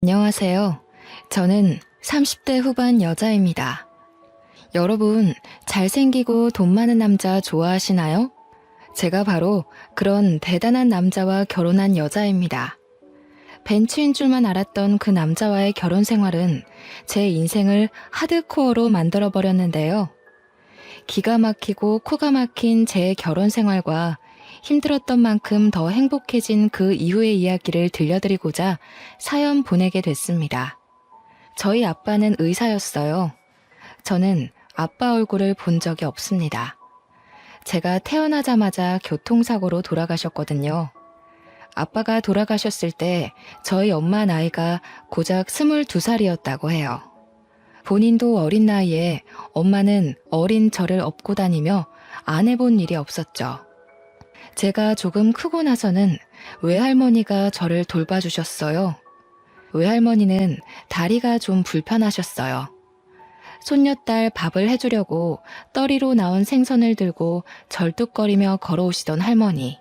안녕하세요. 저는 30대 후반 여자입니다. 여러분, 잘생기고 돈 많은 남자 좋아하시나요? 제가 바로 그런 대단한 남자와 결혼한 여자입니다. 벤츠인 줄만 알았던 그 남자와의 결혼 생활은 제 인생을 하드코어로 만들어버렸는데요. 기가 막히고 코가 막힌 제 결혼 생활과 힘들었던 만큼 더 행복해진 그 이후의 이야기를 들려드리고자 사연 보내게 됐습니다. 저희 아빠는 의사였어요. 저는 아빠 얼굴을 본 적이 없습니다. 제가 태어나자마자 교통사고로 돌아가셨거든요. 아빠가 돌아가셨을 때 저희 엄마 나이가 고작 22살이었다고 해요. 본인도 어린 나이에 엄마는 어린 저를 업고 다니며 안 해본 일이 없었죠. 제가 조금 크고 나서는 외할머니가 저를 돌봐주셨어요. 외할머니는 다리가 좀 불편하셨어요. 손녀딸 밥을 해주려고 떠리로 나온 생선을 들고 절뚝거리며 걸어오시던 할머니.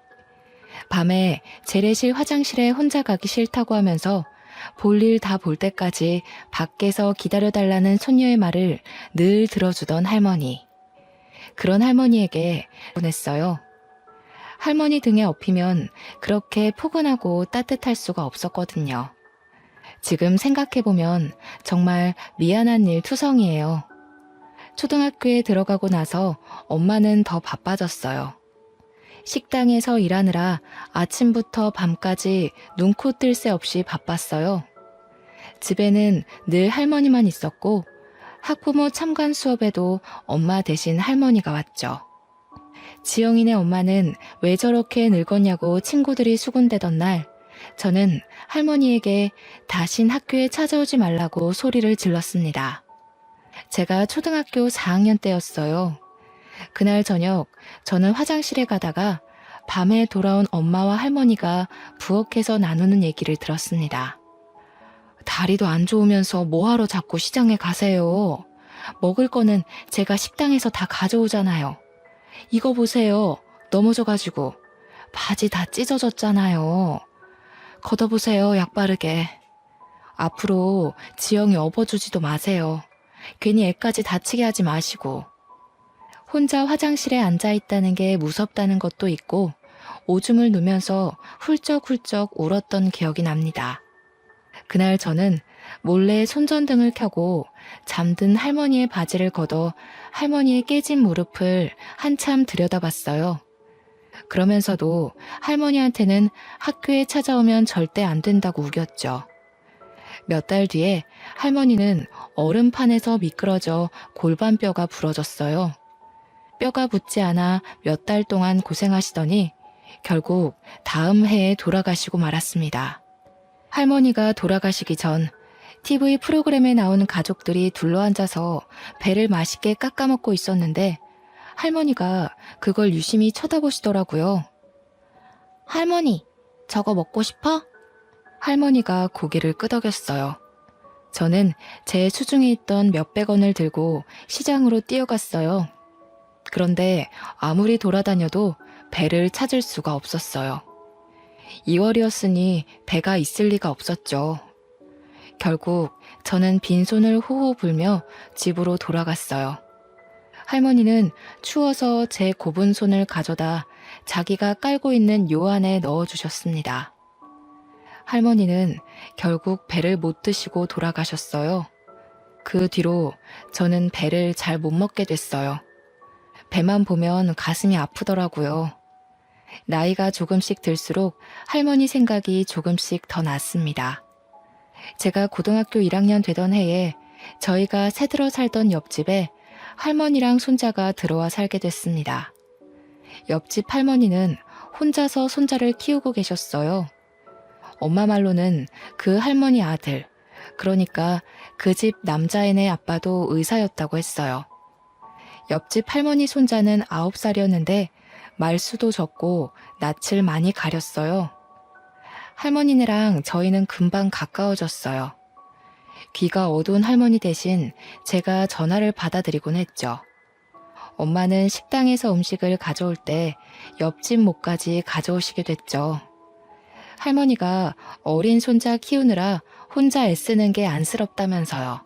밤에 재래실 화장실에 혼자 가기 싫다고 하면서 볼일 다 볼 때까지 밖에서 기다려달라는 손녀의 말을 늘 들어주던 할머니. 그런 할머니에게 보냈어요. 할머니 등에 업히면 그렇게 포근하고 따뜻할 수가 없었거든요. 지금 생각해보면 정말 미안한 일 투성이에요. 초등학교에 들어가고 나서 엄마는 더 바빠졌어요. 식당에서 일하느라 아침부터 밤까지 눈코 뜰 새 없이 바빴어요. 집에는 늘 할머니만 있었고 학부모 참관 수업에도 엄마 대신 할머니가 왔죠. 지영이네 엄마는 왜 저렇게 늙었냐고 친구들이 수군대던 날 저는 할머니에게 다신 학교에 찾아오지 말라고 소리를 질렀습니다. 제가 초등학교 4학년 때였어요. 그날 저녁 저는 화장실에 가다가 밤에 돌아온 엄마와 할머니가 부엌에서 나누는 얘기를 들었습니다. 다리도 안 좋으면서 뭐하러 자꾸 시장에 가세요. 먹을 거는 제가 식당에서 다 가져오잖아요. 이거 보세요. 넘어져가지고 바지 다 찢어졌잖아요. 걷어보세요. 약 바르게. 앞으로 지영이 업어주지도 마세요. 괜히 애까지 다치게 하지 마시고. 혼자 화장실에 앉아있다는 게 무섭다는 것도 있고 오줌을 누면서 훌쩍훌쩍 울었던 기억이 납니다. 그날 저는 몰래 손전등을 켜고 잠든 할머니의 바지를 걷어 할머니의 깨진 무릎을 한참 들여다봤어요. 그러면서도 할머니한테는 학교에 찾아오면 절대 안 된다고 우겼죠. 몇 달 뒤에 할머니는 얼음판에서 미끄러져 골반뼈가 부러졌어요. 뼈가 붙지 않아 몇 달 동안 고생하시더니 결국 다음 해에 돌아가시고 말았습니다. 할머니가 돌아가시기 전 TV 프로그램에 나오는 가족들이 둘러앉아서 배를 맛있게 깎아먹고 있었는데 할머니가 그걸 유심히 쳐다보시더라고요. 할머니, 저거 먹고 싶어? 할머니가 고개를 끄덕였어요. 저는 제 수중에 있던 몇백 원을 들고 시장으로 뛰어갔어요. 그런데 아무리 돌아다녀도 배를 찾을 수가 없었어요. 2월이었으니 배가 있을 리가 없었죠. 결국 저는 빈손을 호호 불며 집으로 돌아갔어요. 할머니는 추워서 제 곱은 손을 가져다 자기가 깔고 있는 요 안에 넣어주셨습니다. 할머니는 결국 배를 못 드시고 돌아가셨어요. 그 뒤로 저는 배를 잘 못 먹게 됐어요. 배만 보면 가슴이 아프더라고요. 나이가 조금씩 들수록 할머니 생각이 조금씩 더 났습니다. 제가 고등학교 1학년 되던 해에 저희가 새들어 살던 옆집에 할머니랑 손자가 들어와 살게 됐습니다. 옆집 할머니는 혼자서 손자를 키우고 계셨어요. 엄마 말로는 그 할머니 아들, 그러니까 그 집 남자애네 아빠도 의사였다고 했어요. 옆집 할머니 손자는 9살이었는데 말수도 적고 낯을 많이 가렸어요. 할머니네랑 저희는 금방 가까워졌어요. 귀가 어두운 할머니 대신 제가 전화를 받아드리곤 했죠. 엄마는 식당에서 음식을 가져올 때 옆집 목까지 가져오시게 됐죠. 할머니가 어린 손자 키우느라 혼자 애쓰는 게 안쓰럽다면서요.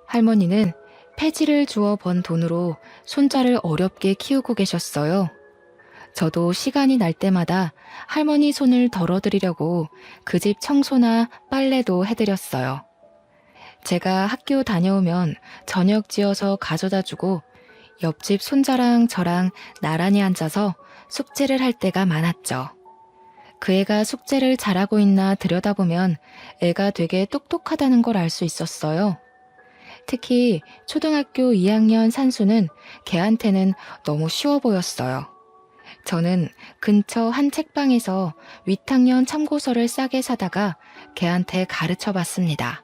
할머니는 폐지를 주워 번 돈으로 손자를 어렵게 키우고 계셨어요. 저도 시간이 날 때마다 할머니 손을 덜어드리려고 그 집 청소나 빨래도 해드렸어요. 제가 학교 다녀오면 저녁 지어서 가져다 주고 옆집 손자랑 저랑 나란히 앉아서 숙제를 할 때가 많았죠. 그 애가 숙제를 잘하고 있나 들여다보면 애가 되게 똑똑하다는 걸 알 수 있었어요. 특히 초등학교 2학년 산수는 걔한테는 너무 쉬워 보였어요. 저는 근처 한 책방에서 윗학년 참고서를 싸게 사다가 걔한테 가르쳐 봤습니다.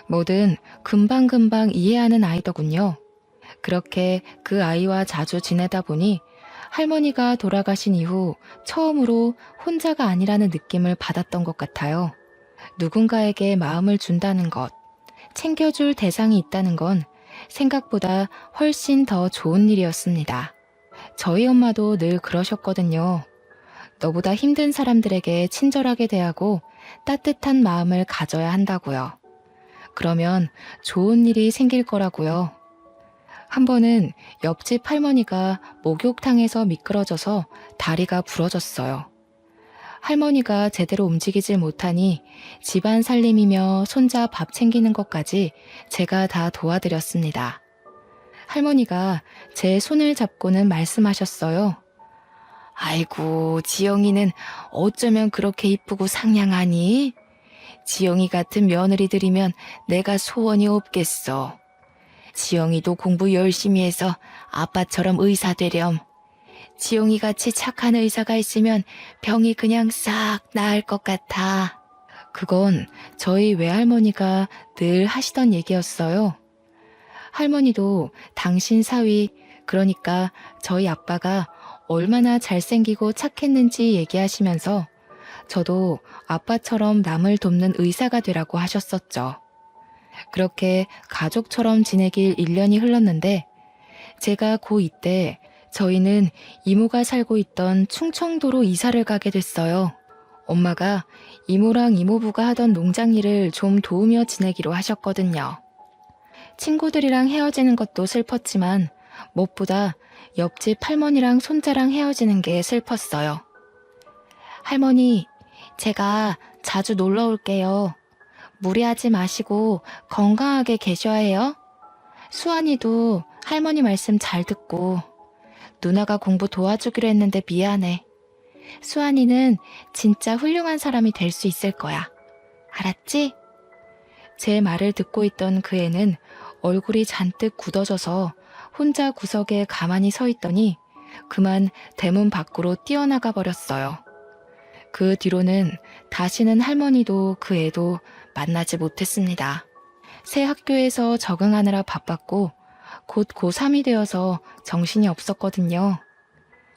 뭐든 금방금방 이해하는 아이더군요. 그렇게 그 아이와 자주 지내다 보니 할머니가 돌아가신 이후 처음으로 혼자가 아니라는 느낌을 받았던 것 같아요. 누군가에게 마음을 준다는 것, 챙겨줄 대상이 있다는 건 생각보다 훨씬 더 좋은 일이었습니다. 저희 엄마도 늘 그러셨거든요. 너보다 힘든 사람들에게 친절하게 대하고 따뜻한 마음을 가져야 한다고요. 그러면 좋은 일이 생길 거라고요. 한 번은 옆집 할머니가 목욕탕에서 미끄러져서 다리가 부러졌어요. 할머니가 제대로 움직이질 못하니 집안 살림이며 손자 밥 챙기는 것까지 제가 다 도와드렸습니다. 할머니가 제 손을 잡고는 말씀하셨어요. 아이고, 지영이는 어쩌면 그렇게 이쁘고 상냥하니? 지영이 같은 며느리들이면 내가 소원이 없겠어. 지영이도 공부 열심히 해서 아빠처럼 의사 되렴. 지영이 같이 착한 의사가 있으면 병이 그냥 싹 나을 것 같아. 그건 저희 외할머니가 늘 하시던 얘기였어요. 할머니도 당신 사위, 그러니까 저희 아빠가 얼마나 잘생기고 착했는지 얘기하시면서 저도 아빠처럼 남을 돕는 의사가 되라고 하셨었죠. 그렇게 가족처럼 지내길 1년이 흘렀는데 제가 고2 때 저희는 이모가 살고 있던 충청도로 이사를 가게 됐어요. 엄마가 이모랑 이모부가 하던 농장 일을 좀 도우며 지내기로 하셨거든요. 친구들이랑 헤어지는 것도 슬펐지만 무엇보다 옆집 할머니랑 손자랑 헤어지는 게 슬펐어요. 할머니, 제가 자주 놀러 올게요. 무리하지 마시고 건강하게 계셔야 해요. 수환이도 할머니 말씀 잘 듣고 누나가 공부 도와주기로 했는데 미안해. 수환이는 진짜 훌륭한 사람이 될 수 있을 거야. 알았지? 제 말을 듣고 있던 그 애는 얼굴이 잔뜩 굳어져서 혼자 구석에 가만히 서 있더니 그만 대문 밖으로 뛰어나가 버렸어요. 그 뒤로는 다시는 할머니도 그 애도 만나지 못했습니다. 새 학교에서 적응하느라 바빴고 곧 고3이 되어서 정신이 없었거든요.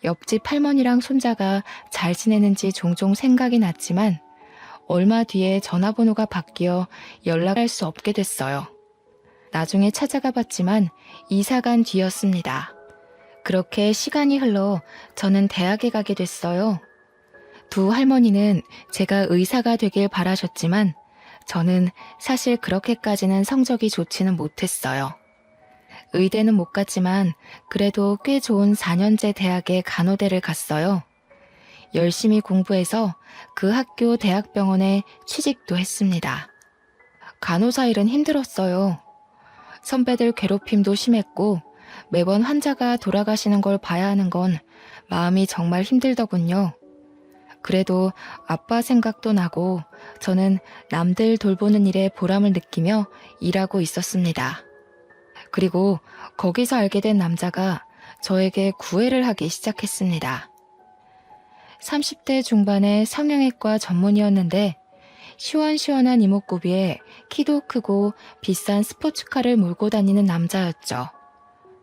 옆집 할머니랑 손자가 잘 지내는지 종종 생각이 났지만 얼마 뒤에 전화번호가 바뀌어 연락할 수 없게 됐어요. 나중에 찾아가 봤지만 이사 간 뒤였습니다. 그렇게 시간이 흘러 저는 대학에 가게 됐어요. 두 할머니는 제가 의사가 되길 바라셨지만 저는 사실 그렇게까지는 성적이 좋지는 못했어요. 의대는 못 갔지만 그래도 꽤 좋은 4년제 대학에 간호대를 갔어요. 열심히 공부해서 그 학교 대학병원에 취직도 했습니다. 간호사 일은 힘들었어요. 선배들 괴롭힘도 심했고 매번 환자가 돌아가시는 걸 봐야 하는 건 마음이 정말 힘들더군요. 그래도 아빠 생각도 나고 저는 남들 돌보는 일에 보람을 느끼며 일하고 있었습니다. 그리고 거기서 알게 된 남자가 저에게 구애를 하기 시작했습니다. 30대 중반의 성형외과 전문의였는데 시원시원한 이목구비에 키도 크고 비싼 스포츠카를 몰고 다니는 남자였죠.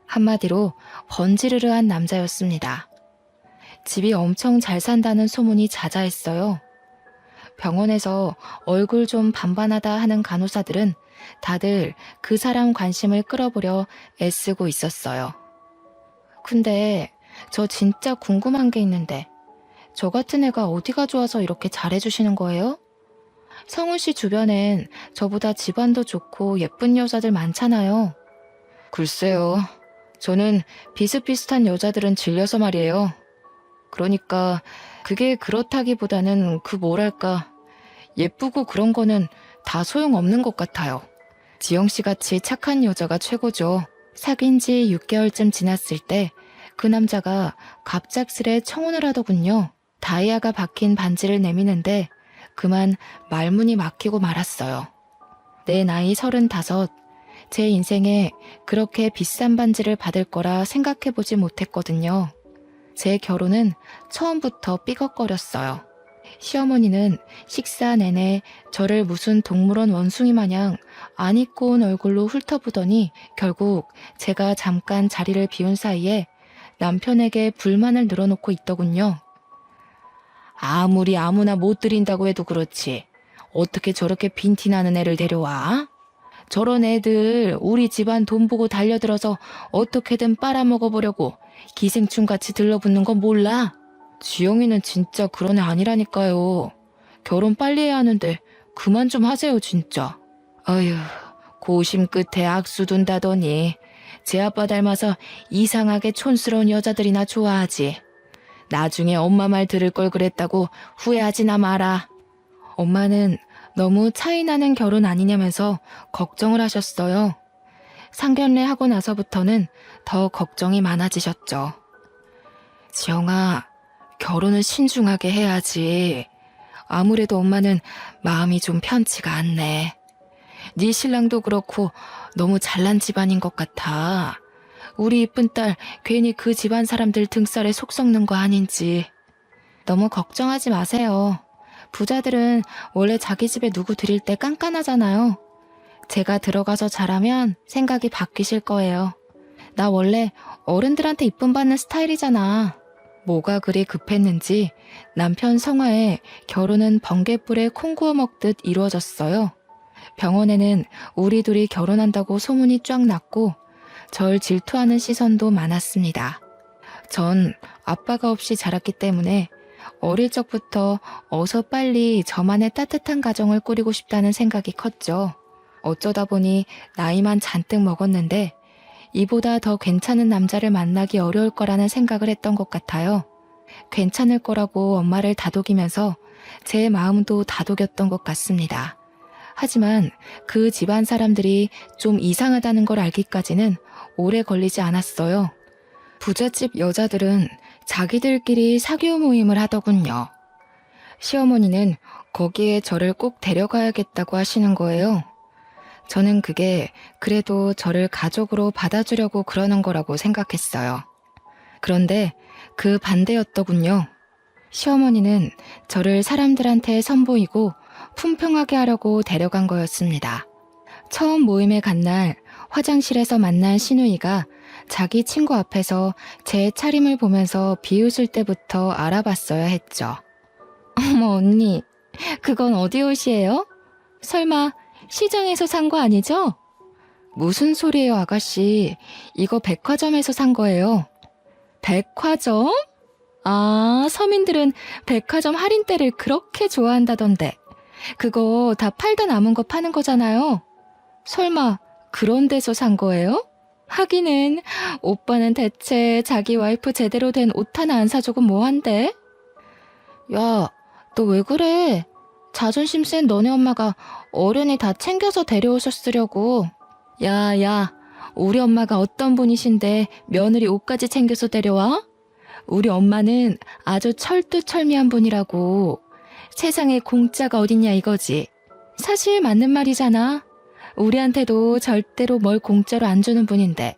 한마디로 번지르르한 남자였습니다. 집이 엄청 잘 산다는 소문이 자자했어요. 병원에서 얼굴 좀 반반하다 하는 간호사들은 다들 그 사람 관심을 끌어보려 애쓰고 있었어요. 근데 저 진짜 궁금한 게 있는데 저 같은 애가 어디가 좋아서 이렇게 잘해주시는 거예요? 성훈 씨 주변엔 저보다 집안도 좋고 예쁜 여자들 많잖아요. 글쎄요. 저는 비슷비슷한 여자들은 질려서 말이에요. 그러니까 그게 그렇다기보다는 그 뭐랄까 예쁘고 그런 거는 다 소용없는 것 같아요. 지영 씨 같이 착한 여자가 최고죠. 사귄 지 6개월쯤 지났을 때 그 남자가 갑작스레 청혼을 하더군요. 다이아가 박힌 반지를 내미는데 그만 말문이 막히고 말았어요. 내 나이 35, 제 인생에 그렇게 비싼 반지를 받을 거라 생각해보지 못했거든요. 제 결혼은 처음부터 삐걱거렸어요. 시어머니는 식사 내내 저를 무슨 동물원 원숭이 마냥 안 입고 온 얼굴로 훑어보더니 결국 제가 잠깐 자리를 비운 사이에 남편에게 불만을 늘어놓고 있더군요. 아무리 아무나 못 드린다고 해도 그렇지. 어떻게 저렇게 빈티나는 애를 데려와? 저런 애들 우리 집안 돈 보고 달려들어서 어떻게든 빨아먹어보려고 기생충같이 들러붙는 건 몰라? 지영이는 진짜 그런 애 아니라니까요. 결혼 빨리 해야 하는데 그만 좀 하세요 진짜. 어휴, 고심 끝에 악수 둔다더니 제 아빠 닮아서 이상하게 촌스러운 여자들이나 좋아하지. 나중에 엄마 말 들을 걸 그랬다고 후회하지나 마라. 엄마는 너무 차이나는 결혼 아니냐면서 걱정을 하셨어요. 상견례 하고 나서부터는 더 걱정이 많아지셨죠. 지영아, 결혼은 신중하게 해야지. 아무래도 엄마는 마음이 좀 편치가 않네. 네 신랑도 그렇고 너무 잘난 집안인 것 같아. 우리 이쁜 딸 괜히 그 집안 사람들 등살에 속 썩는 거 아닌지. 너무 걱정하지 마세요. 부자들은 원래 자기 집에 누구 들일 때 깐깐하잖아요. 제가 들어가서 잘하면 생각이 바뀌실 거예요. 나 원래 어른들한테 이쁨 받는 스타일이잖아. 뭐가 그리 급했는지 남편 성화에 결혼은 번갯불에 콩 구워 먹듯 이루어졌어요. 병원에는 우리 둘이 결혼한다고 소문이 쫙 났고 절 질투하는 시선도 많았습니다. 전 아빠가 없이 자랐기 때문에 어릴 적부터 어서 빨리 저만의 따뜻한 가정을 꾸리고 싶다는 생각이 컸죠. 어쩌다 보니 나이만 잔뜩 먹었는데 이보다 더 괜찮은 남자를 만나기 어려울 거라는 생각을 했던 것 같아요. 괜찮을 거라고 엄마를 다독이면서 제 마음도 다독였던 것 같습니다. 하지만 그 집안 사람들이 좀 이상하다는 걸 알기까지는 오래 걸리지 않았어요. 부잣집 여자들은 자기들끼리 사교 모임을 하더군요. 시어머니는 거기에 저를 꼭 데려가야겠다고 하시는 거예요. 저는 그게 그래도 저를 가족으로 받아주려고 그러는 거라고 생각했어요. 그런데 그 반대였더군요. 시어머니는 저를 사람들한테 선보이고 품평하게 하려고 데려간 거였습니다. 처음 모임에 간 날 화장실에서 만난 시누이가 자기 친구 앞에서 제 차림을 보면서 비웃을 때부터 알아봤어야 했죠. 어머 언니, 그건 어디 옷이에요? 설마 시장에서 산 거 아니죠? 무슨 소리예요 아가씨, 이거 백화점에서 산 거예요. 백화점? 아, 서민들은 백화점 할인대를 그렇게 좋아한다던데. 그거 다 팔다 남은 거 파는 거잖아요. 설마 그런 데서 산 거예요? 하기는 오빠는 대체 자기 와이프 제대로 된 옷 하나 안 사주고 뭐한대? 야, 너 왜 그래? 자존심 센 너네 엄마가 어른이 다 챙겨서 데려오셨으려고. 야, 우리 엄마가 어떤 분이신데 며느리 옷까지 챙겨서 데려와? 우리 엄마는 아주 철두철미한 분이라고. 세상에 공짜가 어딨냐 이거지. 사실 맞는 말이잖아. 우리한테도 절대로 뭘 공짜로 안 주는 분인데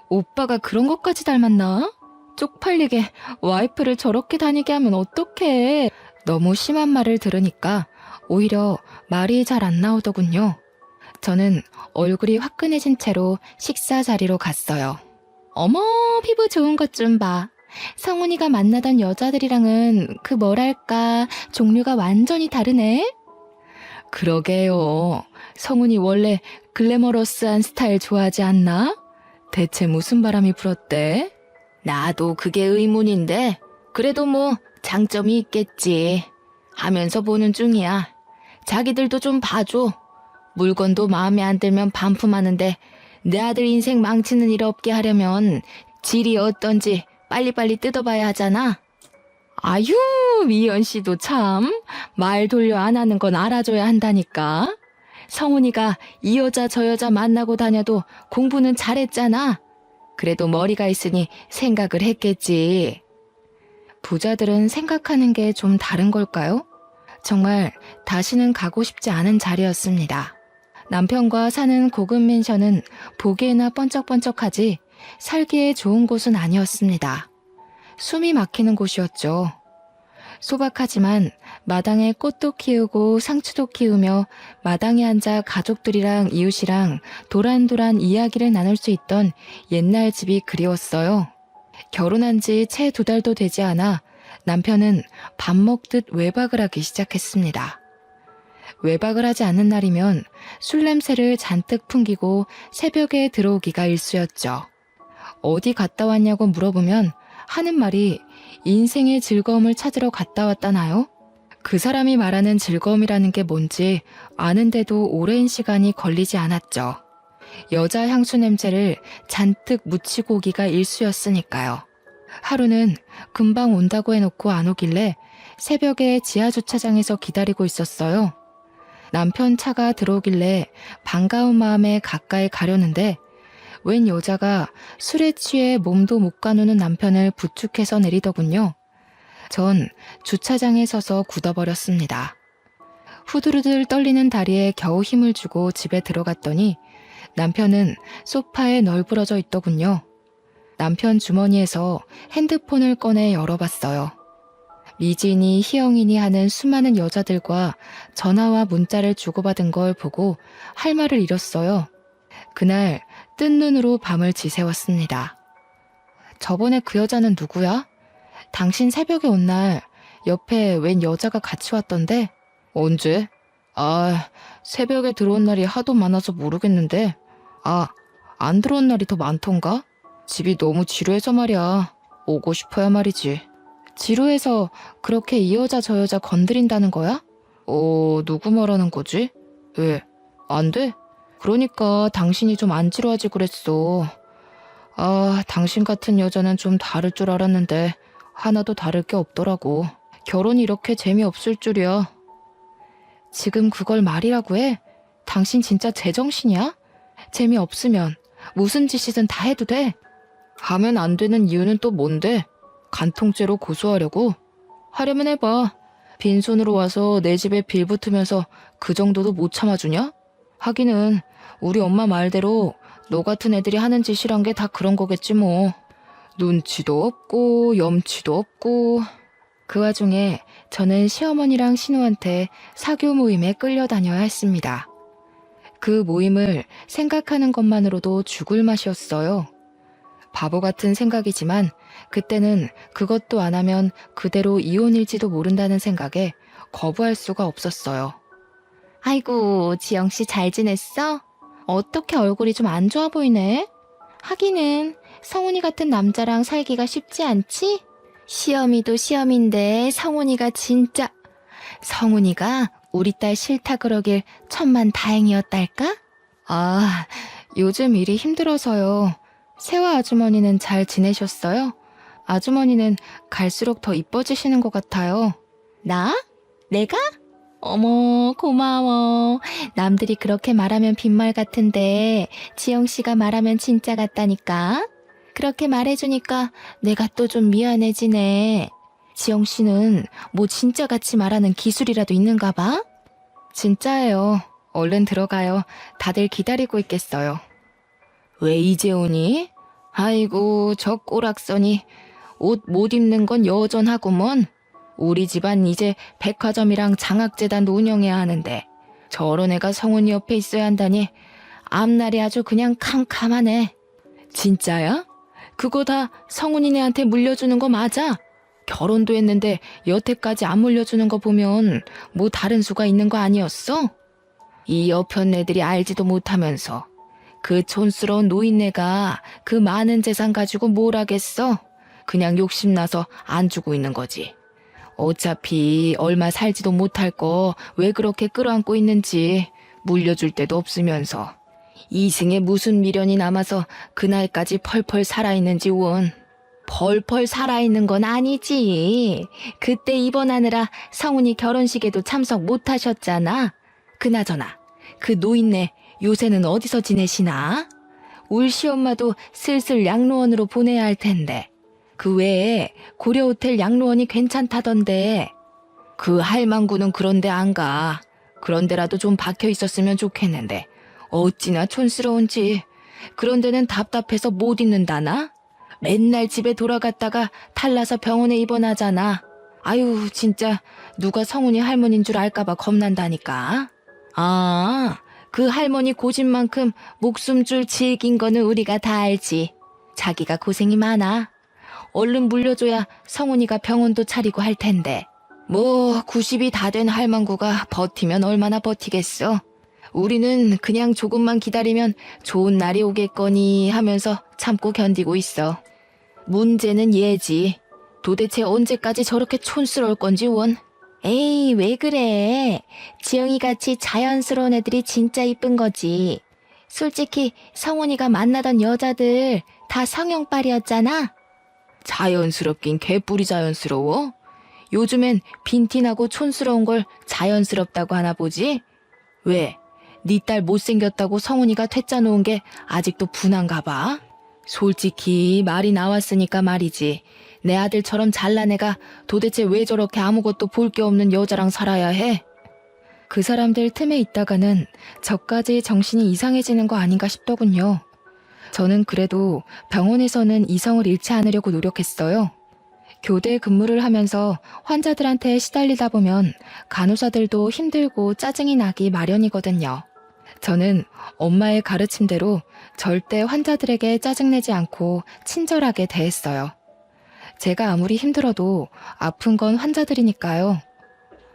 오빠가 그런 것까지 닮았나? 쪽팔리게 와이프를 저렇게 다니게 하면 어떡해. 너무 심한 말을 들으니까 오히려 말이 잘 안 나오더군요. 저는 얼굴이 화끈해진 채로 식사 자리로 갔어요. 어머, 피부 좋은 것 좀 봐. 성훈이가 만나던 여자들이랑은 그 뭐랄까 종류가 완전히 다르네. 그러게요. 성훈이 원래 글래머러스한 스타일 좋아하지 않나? 대체 무슨 바람이 불었대? 나도 그게 의문인데 그래도 뭐 장점이 있겠지 하면서 보는 중이야. 자기들도 좀 봐줘. 물건도 마음에 안 들면 반품하는데 내 아들 인생 망치는 일 없게 하려면 질이 어떤지 빨리빨리 뜯어봐야 하잖아. 아유, 미연 씨도 참 말 돌려 안 하는 건 알아줘야 한다니까. 성훈이가 이 여자 저 여자 만나고 다녀도 공부는 잘했잖아. 그래도 머리가 있으니 생각을 했겠지. 부자들은 생각하는 게 좀 다른 걸까요? 정말 다시는 가고 싶지 않은 자리였습니다. 남편과 사는 고급 맨션은 보기에나 번쩍번쩍하지 살기에 좋은 곳은 아니었습니다. 숨이 막히는 곳이었죠. 소박하지만 마당에 꽃도 키우고 상추도 키우며 마당에 앉아 가족들이랑 이웃이랑 도란도란 이야기를 나눌 수 있던 옛날 집이 그리웠어요. 결혼한 지 채 2달도 되지 않아 남편은 밥 먹듯 외박을 하기 시작했습니다. 외박을 하지 않는 날이면 술 냄새를 잔뜩 풍기고 새벽에 들어오기가 일쑤였죠. 어디 갔다 왔냐고 물어보면 하는 말이 인생의 즐거움을 찾으러 갔다 왔다나요? 그 사람이 말하는 즐거움이라는 게 뭔지 아는데도 오랜 시간이 걸리지 않았죠. 여자 향수 냄새를 잔뜩 묻히고 오기가 일쑤였으니까요. 하루는 금방 온다고 해놓고 안 오길래 새벽에 지하주차장에서 기다리고 있었어요. 남편 차가 들어오길래 반가운 마음에 가까이 가려는데 웬 여자가 술에 취해 몸도 못 가누는 남편을 부축해서 내리더군요. 전 주차장에 서서 굳어버렸습니다. 후들후들 떨리는 다리에 겨우 힘을 주고 집에 들어갔더니 남편은 소파에 널브러져 있더군요. 남편 주머니에서 핸드폰을 꺼내 열어봤어요. 미진이, 희영이니 하는 수많은 여자들과 전화와 문자를 주고받은 걸 보고 할 말을 잃었어요. 그날 뜬 눈으로 밤을 지새웠습니다. 저번에 그 여자는 누구야? 당신 새벽에 온 날 옆에 웬 여자가 같이 왔던데? 언제? 새벽에 들어온 날이 하도 많아서 모르겠는데. 안 들어온 날이 더 많던가? 집이 너무 지루해서 말이야. 오고 싶어야 말이지. 지루해서 그렇게 이 여자 저 여자 건드린다는 거야? 누구 말하는 거지? 왜? 안 돼? 그러니까 당신이 좀 안 지루하지 그랬어. 당신 같은 여자는 좀 다를 줄 알았는데 하나도 다를 게 없더라고. 결혼이 이렇게 재미없을 줄이야. 지금 그걸 말이라고 해? 당신 진짜 제정신이야? 재미없으면 무슨 짓이든 다 해도 돼? 하면 안 되는 이유는 또 뭔데? 간통죄로 고소하려고? 하려면 해봐. 빈손으로 와서 내 집에 빌붙으면서 그 정도도 못 참아주냐? 하기는 우리 엄마 말대로 너 같은 애들이 하는 짓이란 게 다 그런 거겠지 뭐. 눈치도 없고 염치도 없고. 그 와중에 저는 시어머니랑 신우한테 사교 모임에 끌려다녀야 했습니다. 그 모임을 생각하는 것만으로도 죽을 맛이었어요. 바보 같은 생각이지만 그때는 그것도 안 하면 그대로 이혼일지도 모른다는 생각에 거부할 수가 없었어요. 아이고, 지영씨 잘 지냈어? 어떻게 얼굴이 좀 안 좋아 보이네? 하기는 성훈이 같은 남자랑 살기가 쉽지 않지? 시어미도 시어미인데 성훈이가 진짜... 성훈이가 우리 딸 싫다 그러길 천만 다행이었달까? 요즘 일이 힘들어서요. 세화 아주머니는 잘 지내셨어요? 아주머니는 갈수록 더 이뻐지시는 것 같아요. 나? 내가? 어머, 고마워. 남들이 그렇게 말하면 빈말 같은데 지영씨가 말하면 진짜 같다니까. 그렇게 말해주니까 내가 또 좀 미안해지네. 지영씨는 뭐 진짜같이 말하는 기술이라도 있는가 봐? 진짜예요. 얼른 들어가요. 다들 기다리고 있겠어요. 왜 이제 오니? 아이고, 저 꼬락서니 옷 못 입는 건 여전하구먼. 우리 집안 이제 백화점이랑 장학재단도 운영해야 하는데 저런 애가 성훈이 옆에 있어야 한다니 앞날이 아주 그냥 캄캄하네. 진짜야? 그거 다 성훈이네한테 물려주는 거 맞아? 결혼도 했는데 여태까지 안 물려주는 거 보면 뭐 다른 수가 있는 거 아니었어? 이 여편 애들이 알지도 못하면서 그 촌스러운 노인네가 그 많은 재산 가지고 뭘 하겠어? 그냥 욕심나서 안 주고 있는 거지. 어차피 얼마 살지도 못할 거 왜 그렇게 끌어안고 있는지 물려줄 데도 없으면서 이승에 무슨 미련이 남아서 그날까지 펄펄 살아있는지 원. 펄펄 살아있는 건 아니지. 그때 입원하느라 성훈이 결혼식에도 참석 못하셨잖아. 그나저나 그 노인네 요새는 어디서 지내시나? 울 시엄마도 슬슬 양로원으로 보내야 할 텐데. 그 외에 고려호텔 양로원이 괜찮다던데. 그 할망구는 그런데 안 가. 그런데라도 좀 박혀 있었으면 좋겠는데 어찌나 촌스러운지. 그런 데는 답답해서 못 있는다나? 맨날 집에 돌아갔다가 탈나서 병원에 입원하잖아. 아유, 진짜 누가 성훈이 할머니인 줄 알까봐 겁난다니까. 아, 그 할머니 고집만큼 목숨줄 질긴 거는 우리가 다 알지. 자기가 고생이 많아. 얼른 물려줘야 성훈이가 병원도 차리고 할 텐데. 뭐 90이 다 된 할망구가 버티면 얼마나 버티겠어. 우리는 그냥 조금만 기다리면 좋은 날이 오겠거니 하면서 참고 견디고 있어. 문제는 얘지. 도대체 언제까지 저렇게 촌스러울 건지 원. 에이, 왜 그래. 지영이같이 자연스러운 애들이 진짜 이쁜 거지. 솔직히 성훈이가 만나던 여자들 다 성형빨이었잖아. 자연스럽긴 개뿔이 자연스러워. 요즘엔 빈티나고 촌스러운 걸 자연스럽다고 하나 보지? 왜? 네 딸 못생겼다고 성훈이가 퇴짜 놓은 게 아직도 분한가 봐? 솔직히 말이 나왔으니까 말이지. 내 아들처럼 잘난 애가 도대체 왜 저렇게 아무것도 볼 게 없는 여자랑 살아야 해? 그 사람들 틈에 있다가는 저까지 정신이 이상해지는 거 아닌가 싶더군요. 저는 그래도 병원에서는 이성을 잃지 않으려고 노력했어요. 교대 근무를 하면서 환자들한테 시달리다 보면 간호사들도 힘들고 짜증이 나기 마련이거든요. 저는 엄마의 가르침대로 절대 환자들에게 짜증내지 않고 친절하게 대했어요. 제가 아무리 힘들어도 아픈 건 환자들이니까요.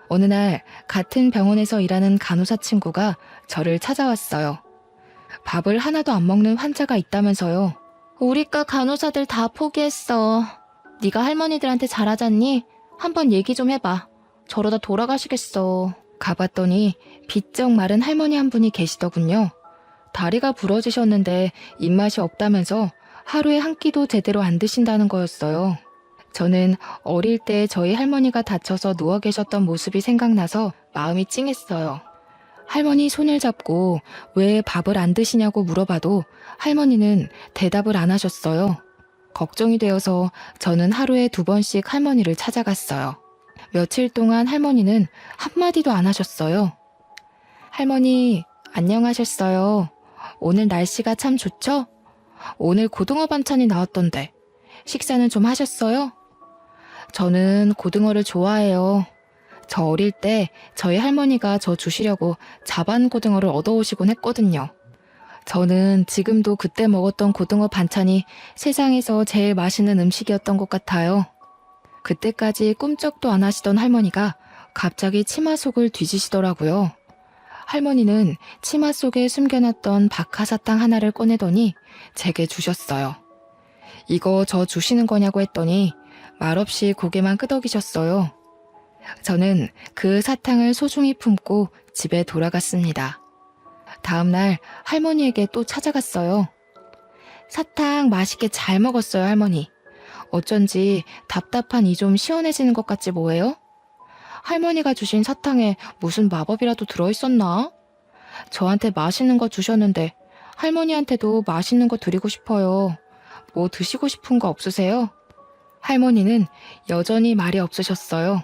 어느 날 같은 병원에서 일하는 간호사 친구가 저를 찾아왔어요. 밥을 하나도 안 먹는 환자가 있다면서요. 우리과 간호사들 다 포기했어. 네가 할머니들한테 잘하잖니? 한번 얘기 좀 해봐. 저러다 돌아가시겠어. 가봤더니 비쩍 마른 할머니 한 분이 계시더군요. 다리가 부러지셨는데 입맛이 없다면서 하루에 한 끼도 제대로 안 드신다는 거였어요. 저는 어릴 때 저희 할머니가 다쳐서 누워 계셨던 모습이 생각나서 마음이 찡했어요. 할머니 손을 잡고 왜 밥을 안 드시냐고 물어봐도 할머니는 대답을 안 하셨어요. 걱정이 되어서 저는 하루에 2번씩 할머니를 찾아갔어요. 며칠 동안 할머니는 한마디도 안 하셨어요. 할머니, 안녕하셨어요. 오늘 날씨가 참 좋죠? 오늘 고등어 반찬이 나왔던데 식사는 좀 하셨어요? 저는 고등어를 좋아해요. 저 어릴 때 저희 할머니가 저 주시려고 자반 고등어를 얻어오시곤 했거든요. 저는 지금도 그때 먹었던 고등어 반찬이 세상에서 제일 맛있는 음식이었던 것 같아요. 그때까지 꿈쩍도 안 하시던 할머니가 갑자기 치마 속을 뒤지시더라고요. 할머니는 치마 속에 숨겨놨던 박하사탕 하나를 꺼내더니 제게 주셨어요. 이거 저 주시는 거냐고 했더니 말없이 고개만 끄덕이셨어요. 저는 그 사탕을 소중히 품고 집에 돌아갔습니다. 다음날 할머니에게 또 찾아갔어요. 사탕 맛있게 잘 먹었어요, 할머니. 어쩐지 답답한 이 좀 시원해지는 것 같지 뭐예요? 할머니가 주신 사탕에 무슨 마법이라도 들어있었나? 저한테 맛있는 거 주셨는데 할머니한테도 맛있는 거 드리고 싶어요. 뭐 드시고 싶은 거 없으세요? 할머니는 여전히 말이 없으셨어요.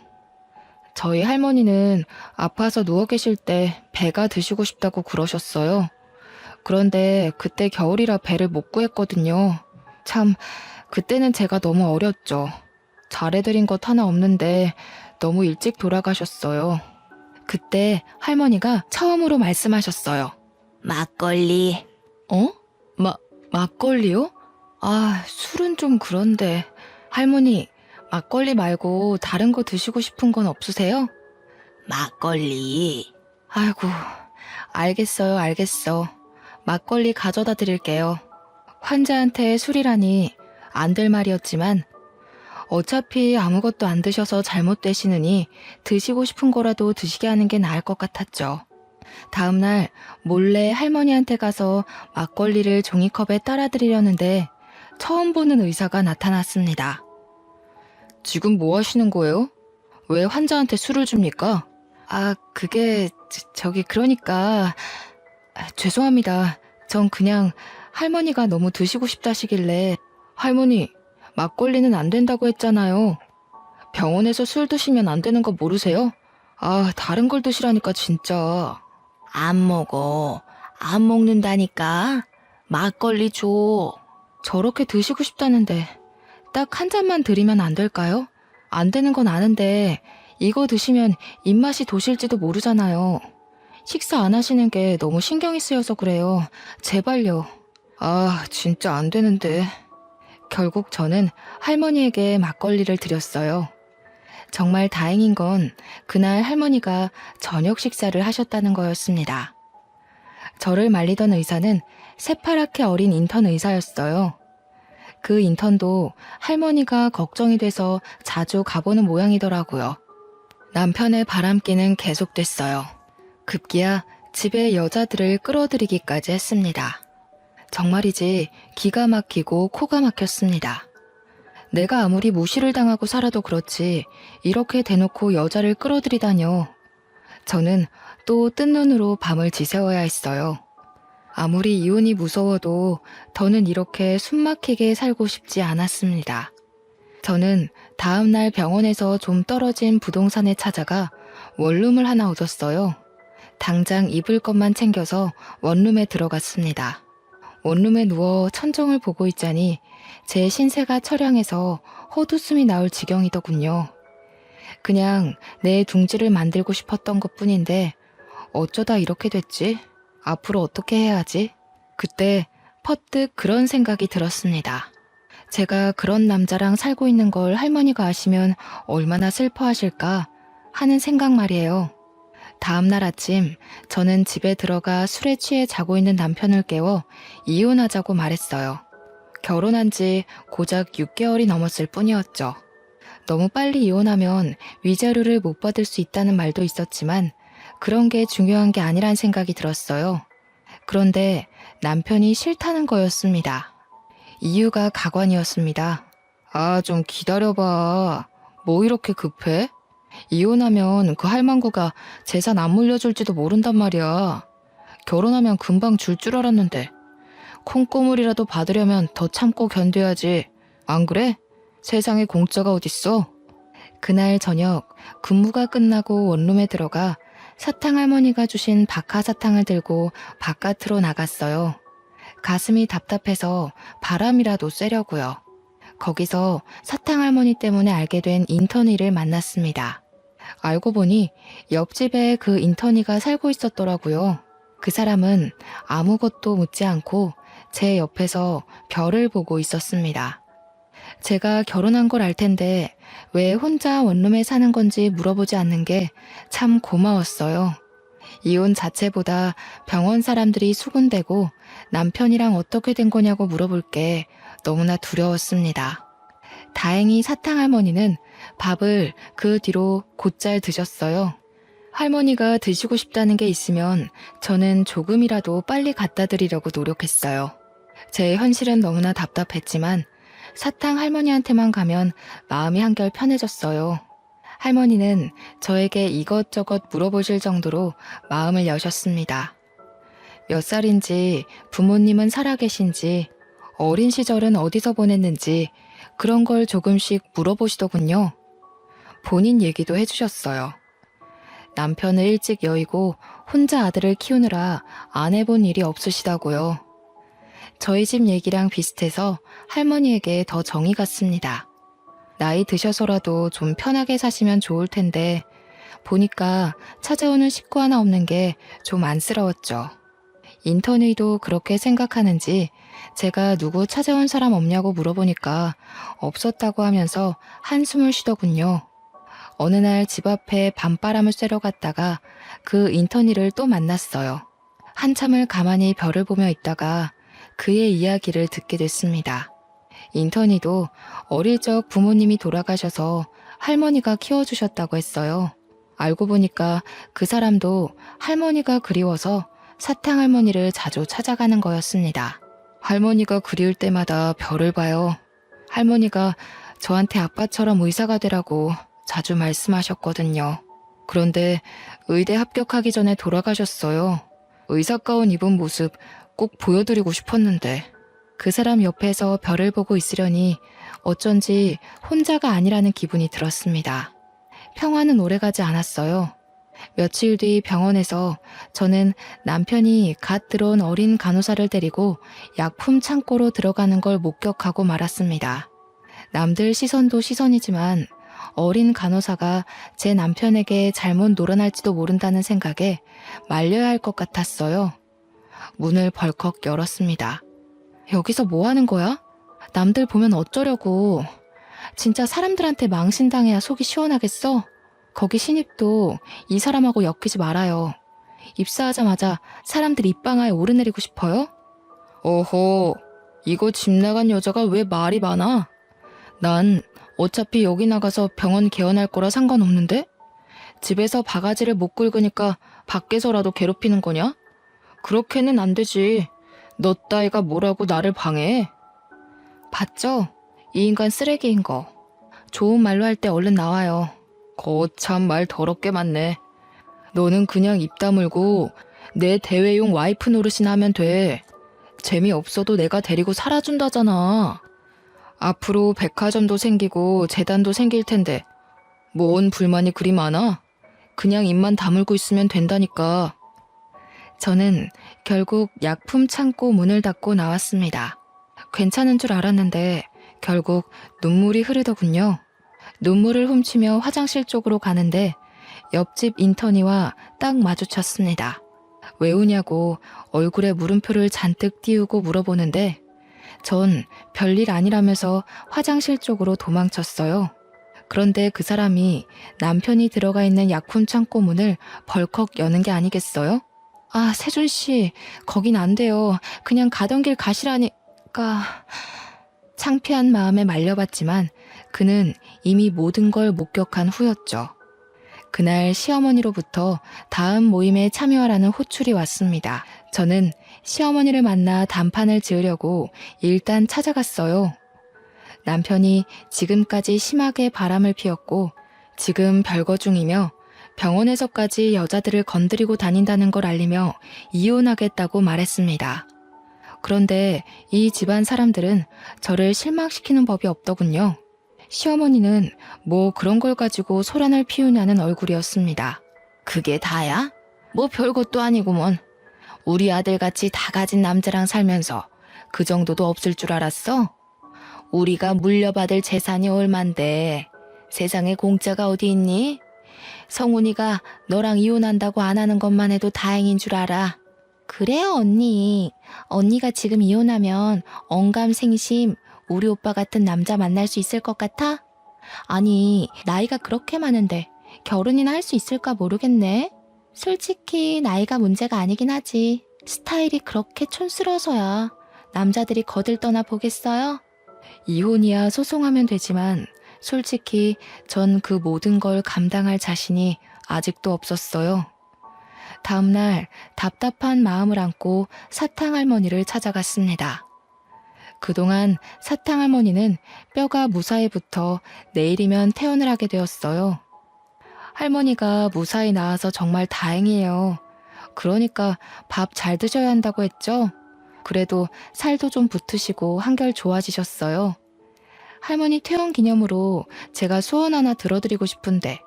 저희 할머니는 아파서 누워 계실 때 배가 드시고 싶다고 그러셨어요. 그런데 그때 겨울이라 배를 못 구했거든요. 참, 그때는 제가 너무 어렸죠. 잘해드린 것 하나 없는데 너무 일찍 돌아가셨어요. 그때 할머니가 처음으로 말씀하셨어요. 막걸리. 어? 막걸리요? 아, 술은 좀 그런데. 할머니, 막걸리 말고 다른 거 드시고 싶은 건 없으세요? 막걸리. 아이고, 알겠어요, 알겠어. 막걸리 가져다 드릴게요. 환자한테 술이라니 안 될 말이었지만 어차피 아무것도 안 드셔서 잘못되시느니 드시고 싶은 거라도 드시게 하는 게 나을 것 같았죠. 다음날 몰래 할머니한테 가서 막걸리를 종이컵에 따라드리려는데 처음 보는 의사가 나타났습니다. 지금 뭐 하시는 거예요? 왜 환자한테 술을 줍니까? 그게 저기 그러니까 죄송합니다. 전 그냥 할머니가 너무 드시고 싶다시길래 할머니 막걸리는 안 된다고 했잖아요. 병원에서 술 드시면 안 되는 거 모르세요? 다른 걸 드시라니까 진짜. 안 먹어. 안 먹는다니까. 막걸리 줘. 저렇게 드시고 싶다는데 딱 한 잔만 드리면 안 될까요? 안 되는 건 아는데 이거 드시면 입맛이 도실지도 모르잖아요. 식사 안 하시는 게 너무 신경이 쓰여서 그래요. 제발요. 진짜 안 되는데. 결국 저는 할머니에게 막걸리를 드렸어요. 정말 다행인 건 그날 할머니가 저녁 식사를 하셨다는 거였습니다. 저를 말리던 의사는 새파랗게 어린 인턴 의사였어요. 그 인턴도 할머니가 걱정이 돼서 자주 가보는 모양이더라고요. 남편의 바람기는 계속됐어요. 급기야 집에 여자들을 끌어들이기까지 했습니다. 정말이지 기가 막히고 코가 막혔습니다. 내가 아무리 무시를 당하고 살아도 그렇지 이렇게 대놓고 여자를 끌어들이다뇨. 저는 또 뜬 눈으로 밤을 지새워야 했어요. 아무리 이혼이 무서워도 더는 이렇게 숨막히게 살고 싶지 않았습니다. 저는 다음날 병원에서 좀 떨어진 부동산에 찾아가 원룸을 하나 얻었어요. 당장 입을 것만 챙겨서 원룸에 들어갔습니다. 원룸에 누워 천정을 보고 있자니 제 신세가 처량해서 헛웃음이 나올 지경이더군요. 그냥 내 둥지를 만들고 싶었던 것뿐인데 어쩌다 이렇게 됐지? 앞으로 어떻게 해야 하지? 그때 퍼뜩 그런 생각이 들었습니다. 제가 그런 남자랑 살고 있는 걸 할머니가 아시면 얼마나 슬퍼하실까 하는 생각 말이에요. 다음날 아침 저는 집에 들어가 술에 취해 자고 있는 남편을 깨워 이혼하자고 말했어요. 결혼한 지 고작 6개월이 넘었을 뿐이었죠. 너무 빨리 이혼하면 위자료를 못 받을 수 있다는 말도 있었지만 그런 게 중요한 게 아니란 생각이 들었어요. 그런데 남편이 싫다는 거였습니다. 이유가 가관이었습니다. 좀 기다려봐. 뭐 이렇게 급해? 이혼하면 그 할망구가 재산 안 물려줄지도 모른단 말이야. 결혼하면 금방 줄 줄 알았는데. 콩고물이라도 받으려면 더 참고 견뎌야지. 안 그래? 세상에 공짜가 어딨어? 그날 저녁 근무가 끝나고 원룸에 들어가 사탕 할머니가 주신 박하사탕을 들고 바깥으로 나갔어요. 가슴이 답답해서 바람이라도 쐬려고요. 거기서 사탕 할머니 때문에 알게 된 인턴이를 만났습니다. 알고 보니 옆집에 그 인턴이가 살고 있었더라고요. 그 사람은 아무것도 묻지 않고 제 옆에서 별을 보고 있었습니다. 제가 결혼한 걸 알 텐데 왜 혼자 원룸에 사는 건지 물어보지 않는 게 참 고마웠어요. 이혼 자체보다 병원 사람들이 수군대고 남편이랑 어떻게 된 거냐고 물어볼 게 너무나 두려웠습니다. 다행히 사탕 할머니는 밥을 그 뒤로 곧잘 드셨어요. 할머니가 드시고 싶다는 게 있으면 저는 조금이라도 빨리 갖다 드리려고 노력했어요. 제 현실은 너무나 답답했지만 사탕 할머니한테만 가면 마음이 한결 편해졌어요. 할머니는 저에게 이것저것 물어보실 정도로 마음을 여셨습니다. 몇 살인지, 부모님은 살아계신지, 어린 시절은 어디서 보냈는지 그런 걸 조금씩 물어보시더군요. 본인 얘기도 해주셨어요. 남편을 일찍 여의고 혼자 아들을 키우느라 안 해본 일이 없으시다고요. 저희 집 얘기랑 비슷해서 할머니에게 더 정이 갔습니다. 나이 드셔서라도 좀 편하게 사시면 좋을 텐데 보니까 찾아오는 식구 하나 없는 게 좀 안쓰러웠죠. 인턴이도 그렇게 생각하는지 제가 누구 찾아온 사람 없냐고 물어보니까 없었다고 하면서 한숨을 쉬더군요. 어느 날 집 앞에 밤바람을 쐬러 갔다가 그 인턴이를 또 만났어요. 한참을 가만히 별을 보며 있다가 그의 이야기를 듣게 됐습니다. 인턴이도 어릴 적 부모님이 돌아가셔서 할머니가 키워주셨다고 했어요. 알고 보니까 그 사람도 할머니가 그리워서 사탕 할머니를 자주 찾아가는 거였습니다. 할머니가 그리울 때마다 별을 봐요. 할머니가 저한테 아빠처럼 의사가 되라고 자주 말씀하셨거든요. 그런데 의대 합격하기 전에 돌아가셨어요. 의사 가운 입은 모습 꼭 보여드리고 싶었는데 그 사람 옆에서 별을 보고 있으려니 어쩐지 혼자가 아니라는 기분이 들었습니다. 평화는 오래가지 않았어요. 며칠 뒤 병원에서 저는 남편이 갓 들어온 어린 간호사를 데리고 약품 창고로 들어가는 걸 목격하고 말았습니다. 남들 시선도 시선이지만 어린 간호사가 제 남편에게 잘못 놀아날지도 모른다는 생각에 말려야 할 것 같았어요. 문을 벌컥 열었습니다. 여기서 뭐 하는 거야? 남들 보면 어쩌려고. 진짜 사람들한테 망신당해야 속이 시원하겠어? 거기 신입도 이 사람하고 엮이지 말아요. 입사하자마자 사람들 입방아에 오르내리고 싶어요? 어허, 이거 집 나간 여자가 왜 말이 많아? 난 어차피 여기 나가서 병원 개원할 거라 상관없는데? 집에서 바가지를 못 긁으니까 밖에서라도 괴롭히는 거냐? 그렇게는 안 되지. 너 따위가 뭐라고 나를 방해해? 봤죠? 이 인간 쓰레기인 거. 좋은 말로 할 때 얼른 나와요. 거참 말 더럽게 많네. 너는 그냥 입 다물고 내 대회용 와이프 노릇이나 하면 돼. 재미없어도 내가 데리고 살아준다잖아. 앞으로 백화점도 생기고 재단도 생길 텐데 뭔 불만이 그리 많아? 그냥 입만 다물고 있으면 된다니까. 저는 결국 약품 창고 문을 닫고 나왔습니다. 괜찮은 줄 알았는데 결국 눈물이 흐르더군요. 눈물을 훔치며 화장실 쪽으로 가는데 옆집 인턴이와 딱 마주쳤습니다. 왜 우냐고 얼굴에 물음표를 잔뜩 띄우고 물어보는데 전 별일 아니라면서 화장실 쪽으로 도망쳤어요. 그런데 그 사람이 남편이 들어가 있는 약품 창고 문을 벌컥 여는 게 아니겠어요? 아, 세준 씨, 거긴 안 돼요. 그냥 가던 길 가시라니까. 창피한 마음에 말려봤지만 그는 이미 모든 걸 목격한 후였죠. 그날 시어머니로부터 다음 모임에 참여하라는 호출이 왔습니다. 저는 시어머니를 만나 단판을 지으려고 일단 찾아갔어요. 남편이 지금까지 심하게 바람을 피웠고 지금 별거 중이며 병원에서까지 여자들을 건드리고 다닌다는 걸 알리며 이혼하겠다고 말했습니다. 그런데 이 집안 사람들은 저를 실망시키는 법이 없더군요. 시어머니는 뭐 그런 걸 가지고 소란을 피우냐는 얼굴이었습니다. 그게 다야? 뭐 별것도 아니구먼. 우리 아들같이 다 가진 남자랑 살면서 그 정도도 없을 줄 알았어? 우리가 물려받을 재산이 얼만데 세상에 공짜가 어디 있니? 성훈이가 너랑 이혼한다고 안 하는 것만 해도 다행인 줄 알아. 그래요, 언니. 언니가 지금 이혼하면 언감생심 우리 오빠 같은 남자 만날 수 있을 것 같아? 아니, 나이가 그렇게 많은데 결혼이나 할 수 있을까 모르겠네. 솔직히 나이가 문제가 아니긴 하지. 스타일이 그렇게 촌스러워서야 남자들이 거들떠나 보겠어요? 이혼이야 소송하면 되지만 솔직히 전 그 모든 걸 감당할 자신이 아직도 없었어요. 다음날 답답한 마음을 안고 사탕 할머니를 찾아갔습니다. 그동안 사탕 할머니는 뼈가 무사히 붙어 내일이면 퇴원을 하게 되었어요. 할머니가 무사히 나와서 정말 다행이에요. 그러니까 밥 잘 드셔야 한다고 했죠? 그래도 살도 좀 붙으시고 한결 좋아지셨어요. 할머니 퇴원 기념으로 제가 소원 하나 들어드리고 싶은데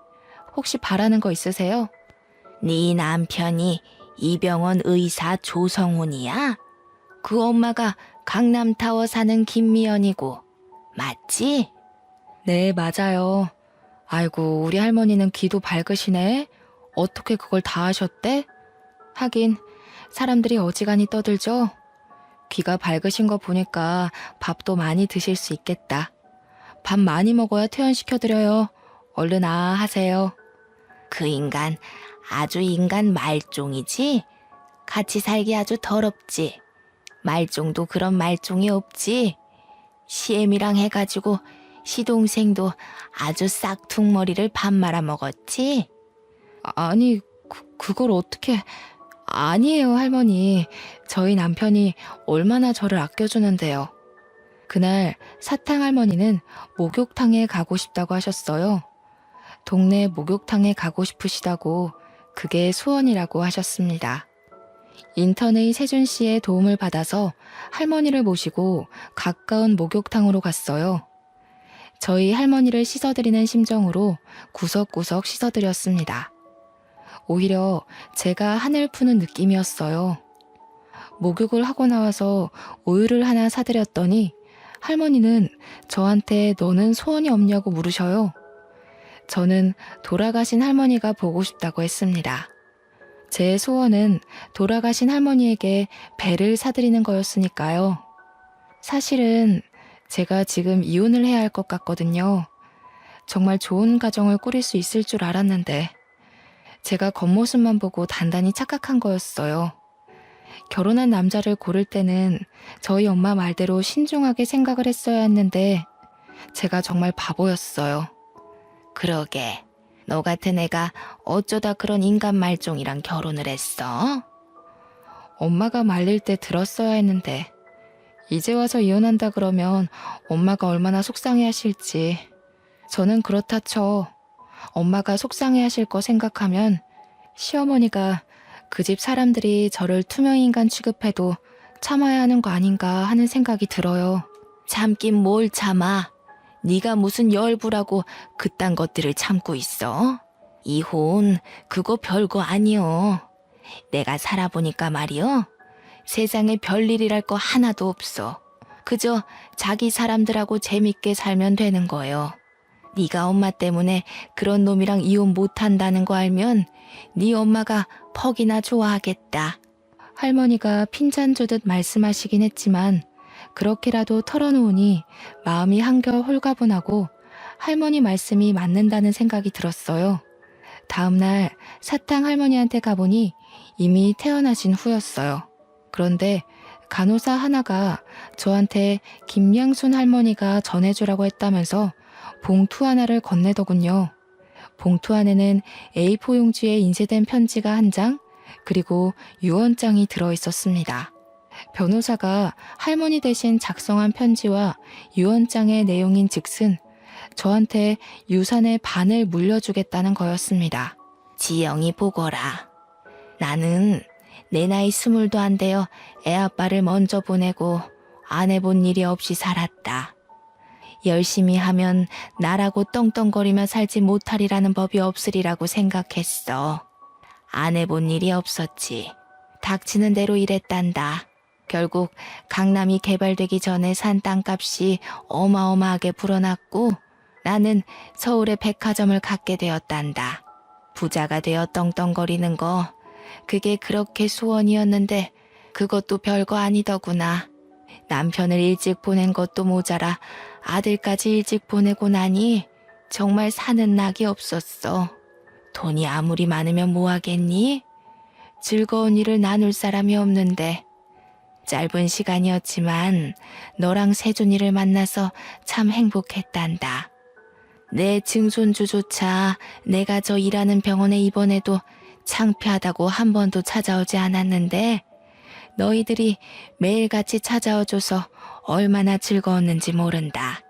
혹시 바라는 거 있으세요? 네 남편이 이 병원 의사 조성훈이야? 그 엄마가 강남타워 사는 김미연이고 맞지? 네, 맞아요. 아이고, 우리 할머니는 귀도 밝으시네. 어떻게 그걸 다 하셨대? 하긴 사람들이 어지간히 떠들죠. 귀가 밝으신 거 보니까 밥도 많이 드실 수 있겠다. 밥 많이 먹어야 퇴원시켜드려요. 얼른 하세요. 그 인간 아주 인간 말종이지? 같이 살기 아주 더럽지? 말종도 그런 말종이 없지? 시엠이랑 해가지고 시동생도 아주 싹퉁머리를 밥 말아 먹었지? 아니, 그걸 어떻게... 아니에요, 할머니. 저희 남편이 얼마나 저를 아껴주는데요. 그날 사탕 할머니는 목욕탕에 가고 싶다고 하셨어요. 동네 목욕탕에 가고 싶으시다고 그게 소원이라고 하셨습니다. 인턴의 세준 씨의 도움을 받아서 할머니를 모시고 가까운 목욕탕으로 갔어요. 저희 할머니를 씻어드리는 심정으로 구석구석 씻어드렸습니다. 오히려 제가 한을 푸는 느낌이었어요. 목욕을 하고 나와서 우유를 하나 사드렸더니 할머니는 저한테 너는 소원이 없냐고 물으셔요. 저는 돌아가신 할머니가 보고 싶다고 했습니다. 제 소원은 돌아가신 할머니에게 배를 사드리는 거였으니까요. 사실은 제가 지금 이혼을 해야 할 것 같거든요. 정말 좋은 가정을 꾸릴 수 있을 줄 알았는데 제가 겉모습만 보고 단단히 착각한 거였어요. 결혼한 남자를 고를 때는 저희 엄마 말대로 신중하게 생각을 했어야 했는데 제가 정말 바보였어요. 그러게, 너 같은 애가 어쩌다 그런 인간 말종이랑 결혼을 했어? 엄마가 말릴 때 들었어야 했는데 이제 와서 이혼한다 그러면 엄마가 얼마나 속상해 하실지. 저는 그렇다 쳐. 엄마가 속상해 하실 거 생각하면 시어머니가 그 집 사람들이 저를 투명인간 취급해도 참아야 하는 거 아닌가 하는 생각이 들어요. 참긴 뭘 참아. 네가 무슨 열부라고 그딴 것들을 참고 있어? 이혼 그거 별거 아니여. 내가 살아보니까 말이여, 세상에 별일이랄 거 하나도 없어. 그저 자기 사람들하고 재밌게 살면 되는 거요. 네가 엄마 때문에 그런 놈이랑 이혼 못한다는 거 알면 네 엄마가 퍽이나 좋아하겠다. 할머니가 핀잔 주듯 말씀하시긴 했지만 그렇게라도 털어놓으니 마음이 한결 홀가분하고 할머니 말씀이 맞는다는 생각이 들었어요. 다음날 사탕 할머니한테 가보니 이미 태어나신 후였어요. 그런데 간호사 하나가 저한테 김양순 할머니가 전해주라고 했다면서 봉투 하나를 건네더군요. 봉투 안에는 A4 용지에 인쇄된 편지가 한 장, 그리고 유언장이 들어있었습니다. 변호사가 할머니 대신 작성한 편지와 유언장의 내용인 즉슨 저한테 유산의 반을 물려주겠다는 거였습니다. 지영이 보거라. 나는 내 나이 20도 안 되어 애아빠를 먼저 보내고 안 해본 일이 없이 살았다. 열심히 하면 나라고 떵떵거리며 살지 못하리라는 법이 없으리라고 생각했어. 안 해본 일이 없었지. 닥치는 대로 일했단다. 결국 강남이 개발되기 전에 산 땅값이 어마어마하게 불어났고 나는 서울에 백화점을 갖게 되었단다. 부자가 되어 떵떵거리는 거, 그게 그렇게 소원이었는데 그것도 별거 아니더구나. 남편을 일찍 보낸 것도 모자라 아들까지 일찍 보내고 나니 정말 사는 낙이 없었어. 돈이 아무리 많으면 뭐하겠니? 즐거운 일을 나눌 사람이 없는데. 짧은 시간이었지만 너랑 세준이를 만나서 참 행복했단다. 내 증손주조차 내가 저 일하는 병원에 입원해도 창피하다고 한 번도 찾아오지 않았는데 너희들이 매일같이 찾아와줘서 얼마나 즐거웠는지 모른다.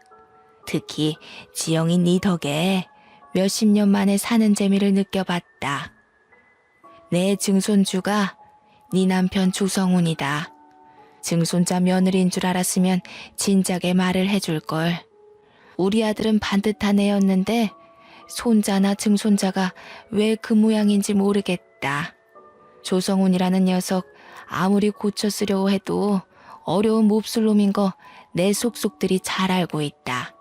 특히 지영이 네 덕에 몇십 년 만에 사는 재미를 느껴봤다. 내 증손주가 네 남편 조성훈이다. 증손자 며느리인 줄 알았으면 진작에 말을 해줄걸. 우리 아들은 반듯한 애였는데 손자나 증손자가 왜 그 모양인지 모르겠다. 조성훈이라는 녀석 아무리 고쳐 쓰려고 해도 어려운 몹쓸 놈인 거 내 속속들이 잘 알고 있다.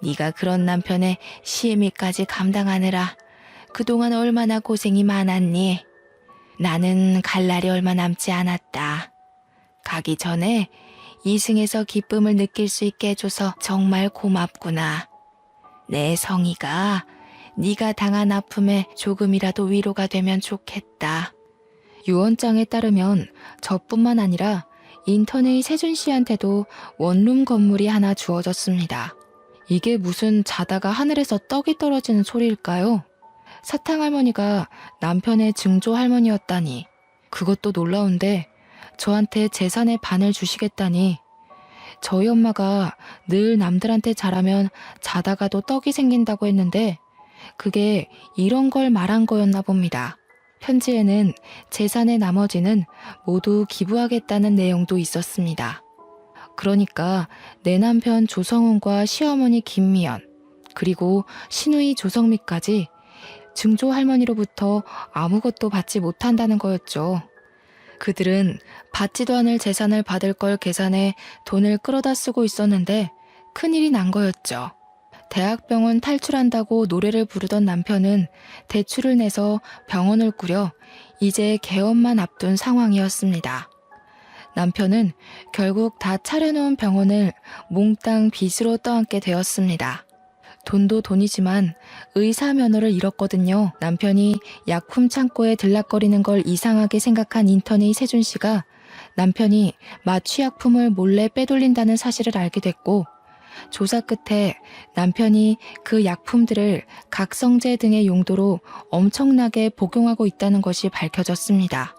네가 그런 남편의 시애미까지 감당하느라 그동안 얼마나 고생이 많았니? 나는 갈 날이 얼마 남지 않았다. 가기 전에 이승에서 기쁨을 느낄 수 있게 해줘서 정말 고맙구나. 내 성희가 네가 당한 아픔에 조금이라도 위로가 되면 좋겠다. 유언장에 따르면 저뿐만 아니라 인턴의 세준 씨한테도 원룸 건물이 하나 주어졌습니다. 이게 무슨 자다가 하늘에서 떡이 떨어지는 소리일까요? 사탕 할머니가 남편의 증조 할머니였다니. 그것도 놀라운데 저한테 재산의 반을 주시겠다니. 저희 엄마가 늘 남들한테 잘하면 자다가도 떡이 생긴다고 했는데 그게 이런 걸 말한 거였나 봅니다. 편지에는 재산의 나머지는 모두 기부하겠다는 내용도 있었습니다. 그러니까 내 남편 조성훈과 시어머니 김미연, 그리고 시누이 조성미까지 증조 할머니로부터 아무것도 받지 못한다는 거였죠. 그들은 받지도 않을 재산을 받을 걸 계산해 돈을 끌어다 쓰고 있었는데 큰일이 난 거였죠. 대학병원 탈출한다고 노래를 부르던 남편은 대출을 내서 병원을 꾸려 이제 개업만 앞둔 상황이었습니다. 남편은 결국 다 차려놓은 병원을 몽땅 빚으로 떠안게 되었습니다. 돈도 돈이지만 의사 면허를 잃었거든요. 남편이 약품 창고에 들락거리는 걸 이상하게 생각한 인턴의 세준 씨가 남편이 마취약품을 몰래 빼돌린다는 사실을 알게 됐고, 조사 끝에 남편이 그 약품들을 각성제 등의 용도로 엄청나게 복용하고 있다는 것이 밝혀졌습니다.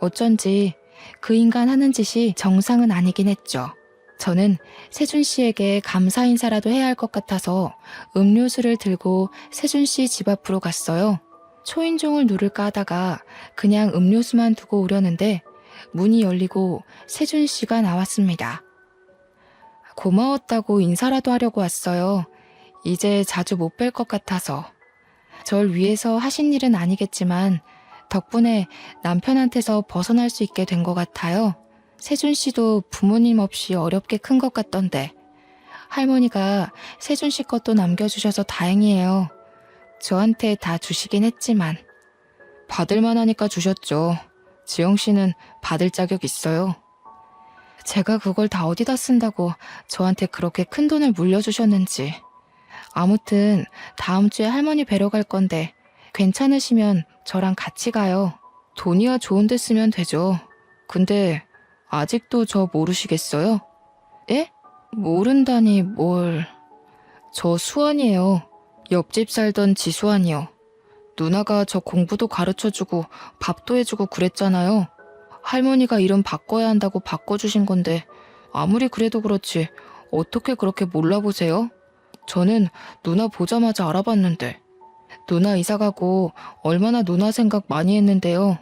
어쩐지 그 인간 하는 짓이 정상은 아니긴 했죠. 저는 세준 씨에게 감사 인사라도 해야 할 것 같아서 음료수를 들고 세준 씨 집 앞으로 갔어요. 초인종을 누를까 하다가 그냥 음료수만 두고 오려는데 문이 열리고 세준 씨가 나왔습니다. 고마웠다고 인사라도 하려고 왔어요. 이제 자주 못 뵐 것 같아서. 절 위해서 하신 일은 아니겠지만 덕분에 남편한테서 벗어날 수 있게 된 것 같아요. 세준 씨도 부모님 없이 어렵게 큰 것 같던데. 할머니가 세준 씨 것도 남겨주셔서 다행이에요. 저한테 다 주시긴 했지만. 받을만 하니까 주셨죠. 지영 씨는 받을 자격 있어요. 제가 그걸 다 어디다 쓴다고 저한테 그렇게 큰 돈을 물려주셨는지. 아무튼 다음 주에 할머니 뵈러 갈 건데 괜찮으시면 저랑 같이 가요. 돈이야 좋은 데 쓰면 되죠. 근데 아직도 저 모르시겠어요? 예? 모른다니 뭘. 저 수환이에요. 옆집 살던 지수환이요. 누나가 저 공부도 가르쳐주고 밥도 해주고 그랬잖아요. 할머니가 이름 바꿔야 한다고 바꿔주신 건데 아무리 그래도 그렇지 어떻게 그렇게 몰라보세요? 저는 누나 보자마자 알아봤는데. 누나 이사가고 얼마나 누나 생각 많이 했는데요.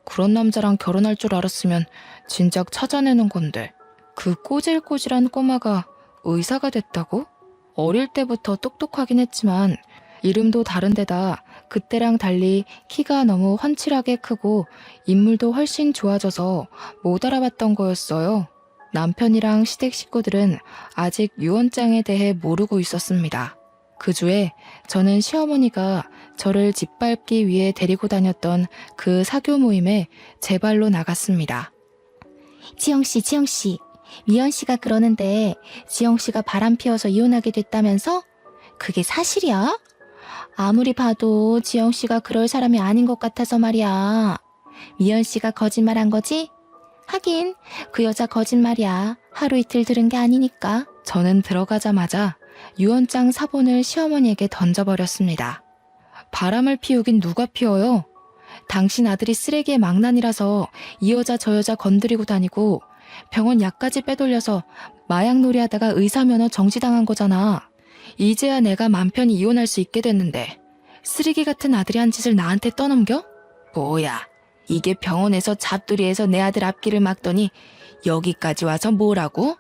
그런 남자랑 결혼할 줄 알았으면 진작 찾아내는 건데. 그 꼬질꼬질한 꼬마가 의사가 됐다고? 어릴 때부터 똑똑하긴 했지만 이름도 다른데다 그때랑 달리 키가 너무 훤칠하게 크고 인물도 훨씬 좋아져서 못 알아봤던 거였어요. 남편이랑 시댁 식구들은 아직 유언장에 대해 모르고 있었습니다. 그 주에 저는 시어머니가 저를 짓밟기 위해 데리고 다녔던 그 사교 모임에 제 발로 나갔습니다. 지영씨, 지영씨. 미연씨가 그러는데 지영씨가 바람 피워서 이혼하게 됐다면서? 그게 사실이야? 아무리 봐도 지영씨가 그럴 사람이 아닌 것 같아서 말이야. 미연씨가 거짓말한 거지? 하긴 그 여자 거짓말이야. 하루 이틀 들은 게 아니니까. 저는 들어가자마자 유언장 사본을 시어머니에게 던져버렸습니다. 바람을 피우긴 누가 피워요? 당신 아들이 쓰레기의 망난이라서 이 여자 저 여자 건드리고 다니고 병원 약까지 빼돌려서 마약놀이 하다가 의사면허 정지당한 거잖아. 이제야 내가 맘 편히 이혼할 수 있게 됐는데 쓰레기 같은 아들이 한 짓을 나한테 떠넘겨? 뭐야, 이게 병원에서 잡돌이에서 내 아들 앞길을 막더니 여기까지 와서 뭐라고?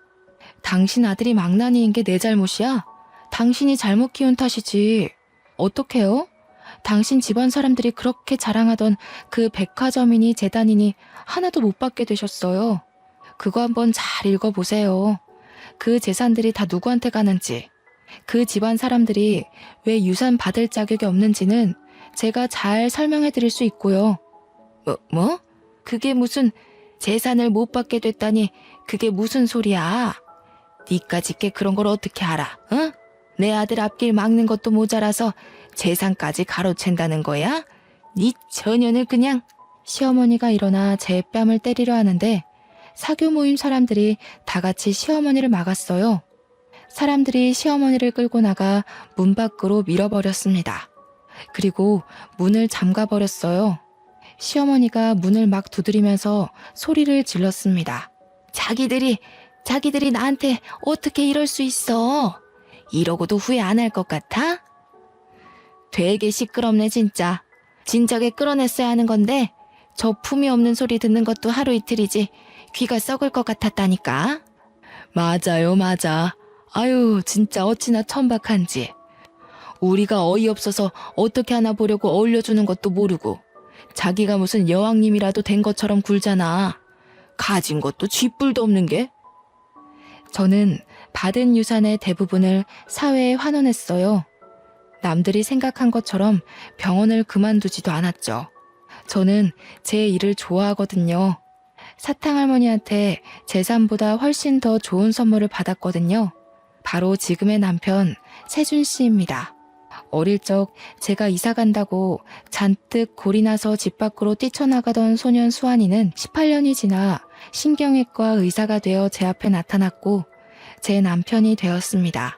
당신 아들이 망나니인 게 내 잘못이야? 당신이 잘못 키운 탓이지. 어떡해요? 당신 집안 사람들이 그렇게 자랑하던 그 백화점이니 재단이니 하나도 못 받게 되셨어요. 그거 한번 잘 읽어보세요. 그 재산들이 다 누구한테 가는지, 그 집안 사람들이 왜 유산 받을 자격이 없는지는 제가 잘 설명해 드릴 수 있고요. 뭐? 그게 무슨 재산을 못 받게 됐다니 그게 무슨 소리야? 니까짓게 그런 걸 어떻게 알아? 응? 내 아들 앞길 막는 것도 모자라서 재산까지 가로챈다는 거야? 니 처녀는 그냥. 시어머니가 일어나 제 뺨을 때리려 하는데 사교 모임 사람들이 다 같이 시어머니를 막았어요. 사람들이 시어머니를 끌고 나가 문 밖으로 밀어버렸습니다. 그리고 문을 잠가버렸어요. 시어머니가 문을 막 두드리면서 소리를 질렀습니다. 자기들이 나한테 어떻게 이럴 수 있어? 이러고도 후회 안 할 것 같아? 되게 시끄럽네 진짜. 진작에 끌어냈어야 하는 건데 저 품이 없는 소리 듣는 것도 하루 이틀이지 귀가 썩을 것 같았다니까. 맞아요, 맞아. 아유, 진짜 어찌나 천박한지. 우리가 어이없어서 어떻게 하나 보려고 어울려주는 것도 모르고 자기가 무슨 여왕님이라도 된 것처럼 굴잖아. 가진 것도 쥐뿔도 없는 게. 저는 받은 유산의 대부분을 사회에 환원했어요. 남들이 생각한 것처럼 병원을 그만두지도 않았죠. 저는 제 일을 좋아하거든요. 사탕할머니한테 재산보다 훨씬 더 좋은 선물을 받았거든요. 바로 지금의 남편 세준 씨입니다. 어릴 적 제가 이사 간다고 잔뜩 골이 나서 집 밖으로 뛰쳐나가던 소년 수환이는 18년이 지나 신경외과 의사가 되어 제 앞에 나타났고 제 남편이 되었습니다.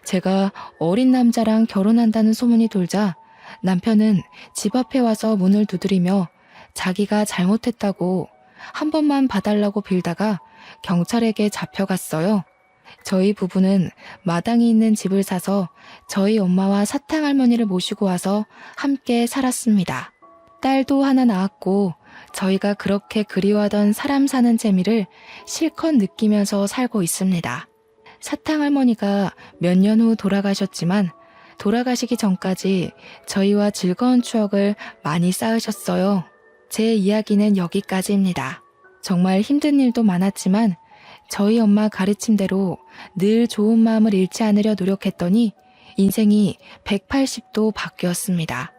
제가 어린 남자랑 결혼한다는 소문이 돌자 남편은 집 앞에 와서 문을 두드리며 자기가 잘못했다고 한 번만 봐달라고 빌다가 경찰에게 잡혀갔어요. 저희 부부는 마당이 있는 집을 사서 저희 엄마와 사탕할머니를 모시고 와서 함께 살았습니다. 딸도 하나 낳았고 저희가 그렇게 그리워하던 사람 사는 재미를 실컷 느끼면서 살고 있습니다. 사탕할머니가 몇 년 후 돌아가셨지만 돌아가시기 전까지 저희와 즐거운 추억을 많이 쌓으셨어요. 제 이야기는 여기까지입니다. 정말 힘든 일도 많았지만 저희 엄마 가르침대로 늘 좋은 마음을 잃지 않으려 노력했더니 인생이 180도 바뀌었습니다.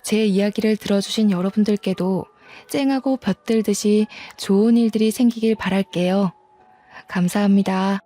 제 이야기를 들어주신 여러분들께도 쨍하고 볕들듯이 좋은 일들이 생기길 바랄게요. 감사합니다.